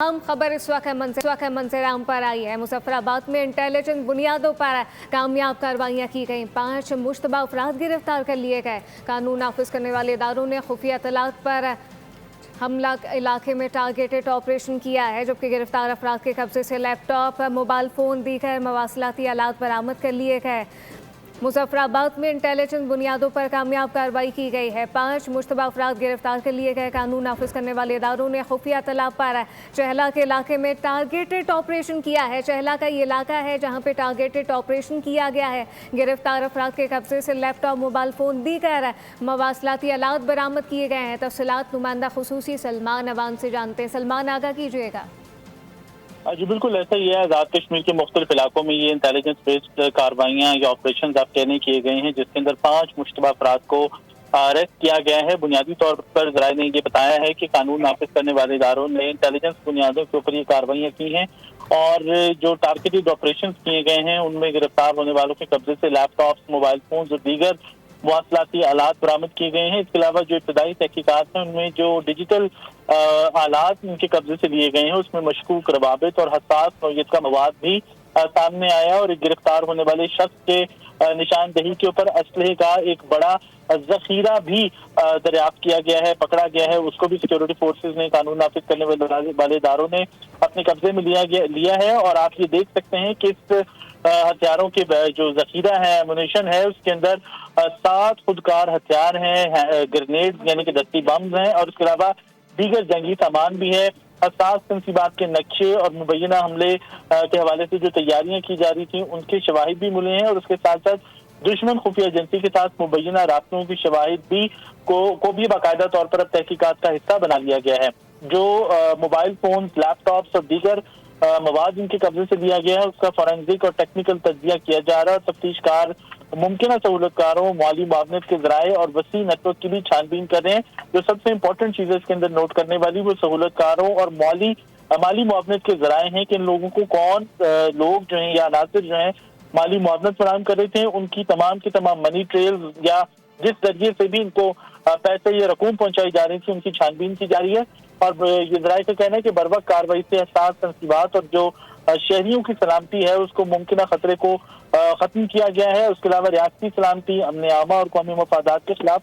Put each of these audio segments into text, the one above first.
हम खबर इस वक्त मंजराम पर आई है। मुजफ्फराबाद में इंटेलिजेंस बुनियादों पर कामयाब कार्रवाइयाँ की गई। 5 मुश्तबा अफराद गिरफ्तार कर लिए गए। कानून नाफिज करने वाले इदारों ने खुफिया इत्तलात पर हमला इलाके में टारगेटेड ऑपरेशन किया है, जबकि गिरफ्तार अफराद के कब्जे से लैपटॉप, मोबाइल फ़ोन, दीगर मवासलाती आलात बरामद कर लिए गए। मुजफ्फराबाद में इंटेलिजेंस बुनियादों पर कामयाब कार्रवाई की गई है। 5 मुश्तबा अफराद गिरफ्तार कर लिए गए। कानून नाफिज करने वाले इदारों ने खुफिया इत्तला पर चहला के इलाके में टारगेटेड ऑपरेशन किया है। चहला का ये इलाका है जहां पे टारगेटेड ऑपरेशन किया गया है। गिरफ्तार अफराद के कब्जे से लैपटॉप, मोबाइल फ़ोन, दीगर मवासलाती आलात बरामद किए गए हैं। तफसीलात नुमाइंदा खुसूसी सलमान अवान से जानते हैं। सलमान, आगाह कीजिएगा। जी बिल्कुल ऐसा ही है। आज़ाद कश्मीर के मुख्तलिफ इलाकों में ये इंटेलिजेंस बेस्ड कार्रवाइयाँ या ऑपरेशन आप कहने किए गए हैं, जिसके अंदर 5 मुश्तबा अफराद को अरेस्ट किया गया है। बुनियादी तौर पर ज़राए ने ये बताया है कि कानून नाफिज करने वाले इदारों ने इंटेलिजेंस बुनियादों के ऊपर ये कार्रवाइयाँ की हैं और जो टारगेटेड ऑपरेशन किए गए हैं उनमें गिरफ्तार होने वालों के कब्जे से लैपटॉप्स, मोबाइल फोन और दीगर मवासलाती आलात बरामद किए गए हैं। इसके अलावा जो इब्तदाई तहकीकात हैं उनमें जो डिजिटल आलात इनके कब्जे से लिए गए हैं उसमें मशकूक, रवाबित और हसास नौयत का मवाद भी सामने आया और गिरफ्तार होने वाले शख्स के निशानदही के ऊपर असलहे का एक बड़ा जखीरा भी दरियाफ्त किया गया है, पकड़ा गया है। उसको भी सिक्योरिटी फोर्सेज ने, कानून नाफिज करने वाले इदारों ने अपने कब्जे में लिया है। और आप ये देख सकते हैं कि इस हथियारों के जो जखीरा है, एमुनेशन है, उसके अंदर 7 खुदकार हथियार हैं, ग्रेनेड यानी कि दस्ती बम हैं और उसके अलावा दीगर जंगी सामान भी है। हसास तंसीबात के नक्शे और मुबैना हमले के हवाले से जो तैयारियां की जा रही थी उनके शवाहिद भी मिले हैं और उसके साथ साथ दुश्मन खुफिया एजेंसी के साथ मुबैना राब्तों की शवाहिद भी को भी बाकायदा तौर पर अब तहकीकात का हिस्सा बना लिया गया है। जो मोबाइल फोन, लैपटॉप्स और दीगर मवाद इनके कब्जे से लिया गया है उसका फॉरेंसिक और टेक्निकल तज्जिया किया जा रहा है। तफ्तीशकार मुमकिन सहूलतकारों, माली मुआवनत के जराए और वसी नेटवर्क की भी छानबीन कर रहे हैं। जो सबसे इम्पोर्टेंट चीज़ है इसके अंदर नोट करने वाली वो सहूलतकारों और माली मुआवनत के जराए हैं कि इन लोगों को कौन लोग जो हैं या अनासर जो हैं माली मुआवनत फराहम कर रहे थे, उनकी तमाम की तमाम मनी ट्रेल या जिस जरिए से भी इनको पैसे या रकूम पहुंचाई जा रही थी उनकी छानबीन की जा रही है। और ये जराए का कहना है कि बर्वक्त कार्रवाई से हसास तंसीबात और जो शहरियों की सलामती है उसको मुमकिन खतरे को खत्म किया गया है। उसके अलावा रियासती सलामती, अमन आमा और कौमी मफादात के खिलाफ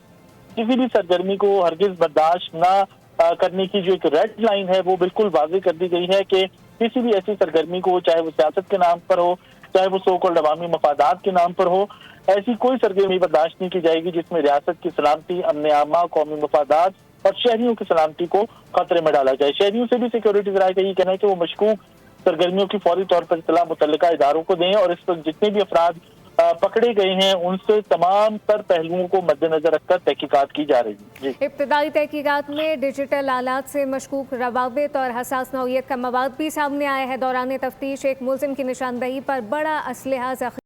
किसी भी सरगर्मी को हरगिज बर्दाश्त न करने की जो एक रेड लाइन है वो बिल्कुल वाज़ेह कर दी गई है कि किसी भी ऐसी सरगर्मी को, चाहे वो सियासत के नाम पर हो, चाहे वो सो कॉल्ड अवामी मफादात के नाम पर हो, ऐसी कोई सरगर्मी बर्दाश्त नहीं की जाएगी जिसमें रियासत की सलामती, अमन आमा, कौमी मफादात और शहरियों की सलामती को खतरे में डाला जाए। शहरियों से भी सिक्योरिटी जराए का ये कहना है कि वो मशकूक सरगर्मियों की फौरी तौर पर इत्तला मुतल्लिका इदारों को दें और इस पर जितने भी अफराद पकड़े गए हैं उनसे तमाम तर पहलुओं को मद्देनजर रखकर तहकीकात की जा रही है। इब्तदाई तहकीकात में डिजिटल आलात से मशकूक, रवाबित और हसास नौयत का मवाद भी सामने आया है। दौरान तफ्तीश एक मुल्जिम की निशानदही पर बड़ा असलहा